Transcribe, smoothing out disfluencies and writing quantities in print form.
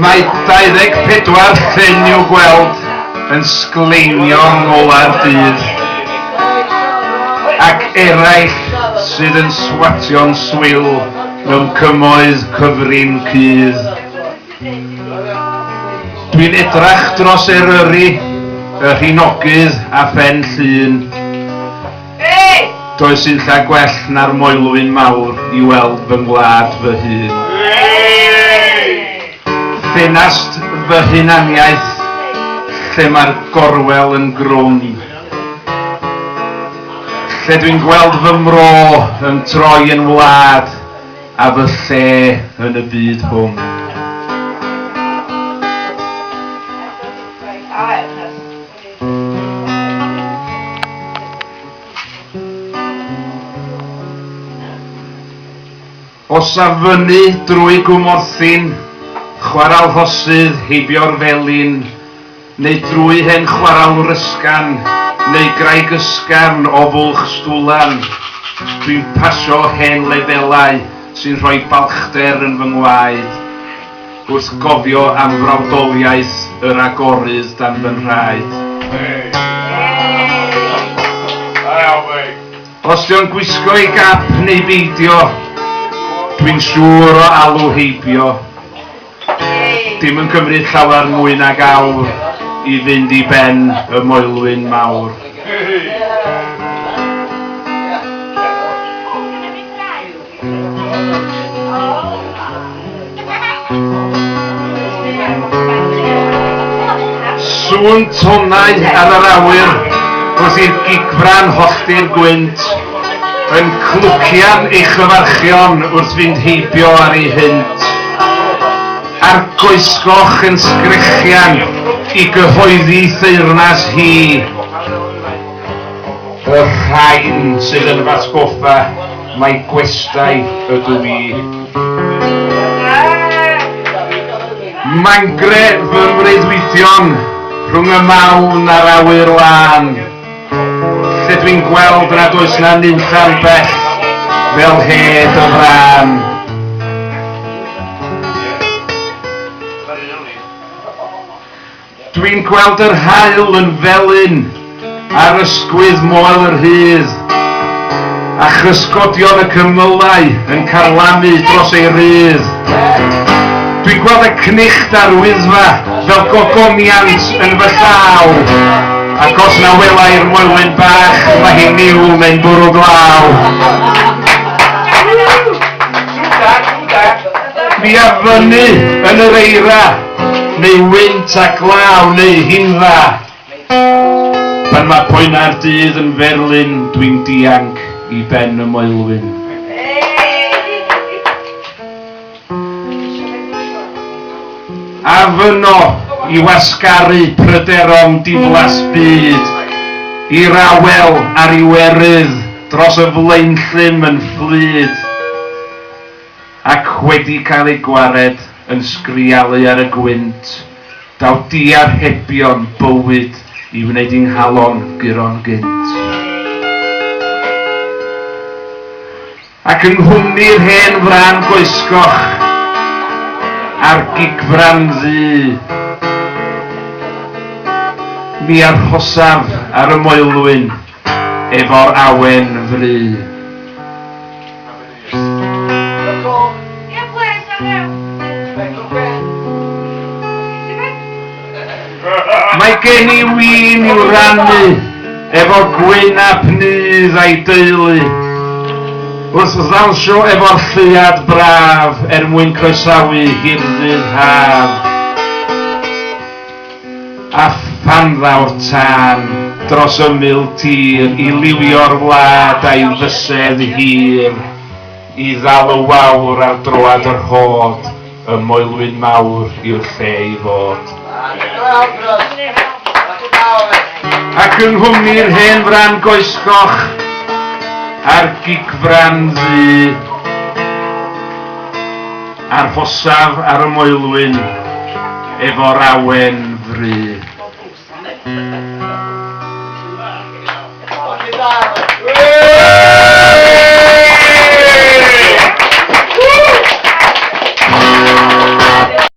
Mae 24 llyn i'w gweld yn sgleinio'n ngola'r dydd, ac eraill sydd yn swatio'n swyl mewn cymoedd cyfrin cudd. Dwi'n edrach dros Eryri, y Rhinogydd a Phen Llŷn. Does sy'n lla gwell na'r Moelwyn mawr i weld fy ngwlad fy hun. Ffenast fy hunaniaeth, lle mae'r gorwel yn grwn. Lle dwi'n gweld fy mro yn troi yn wlad, a fy lle yn y byd hwn. Os a fyny drwy Gwmorthyn, chwaral hosydd heibio'r felin, neu drwy hen chwaral rysgan, neu graig ysgan o fwlch stwlan, dwi'n pasio hen lefelau sy'n rhoi balchder yn fy ngwaed, wrth gofio am frawdoliaeth yr agorydd dan fy nhraed. Os di'n gwisgo ei gap neu beidio, dwi'n siŵr o alw heibio. Dim yn cymryd llawer mwy nag awr i fynd i ben y Moelwyn mawr. Sŵn tonau ar yr awyr wrth i'r gigfran hollti'r gwynt, yn clwcian ei chyfarchion wrth fynd heibio ar ei hynt. A'r goesgoch yn sgrechian i gyhoeddi theyrnas hi. Y rhain sydd yn fatgoffa mae gwestai ydw i. Mangre fy mreiddwyddion rhwng y mawn a'r awyr lan, lle dwi'n gweld nad oes na nunlla'n bell fel hed y fran. Dwi'n gweld yr haul yn felyn ar ysgwydd moel yr hydd, a chysgodion y cymylau yn carlamu dros ei rydd. Dwi'n gweld y cnicht a'r wyddfa fel gogoniant yn fy llaw, ac os na welai'r Moelwyn bach, mae hi niw neu'n bwrw glaw. Mi a fyny yn yr eira, neu wynt a glaw neu hinfa. Pan mae poena'r dydd yn ferlyn, dwi'n dianc i ben y Moelwyn. A fyno i wasgaru pryderon diflas byd, i'r awel ar ei werydd dros y flaenllym yn fflyd, ac wedi cael ei gwared yn sgrialu ar y gwynt, daw diar hebion bywyd i wneud i'n nghalon gyro'n gynt. Ac yng nghwmni'r hen fran goesgoch, a'r gigfran ddu, mi arhosaf ar y Moelwyn efo'r awen fry. Mae gen i win i'w rannu efo gwyn a pnydd a'i deulu, wrth ddawnsio efo'r lleiad braf mwyn croesawu hirddydd haf. A phanfawr tân dros ymyl tir i liwio'r wlad a'i fysedd hir, i ddal y wawr ar droad yr hod, y Moelwyn mawr i'r lle i fod. Ac yng nghwmni'r hen fran goesgoch, a'r gigfran ddu, a'r hosaf ar y Moelwyn efo'r awen fry.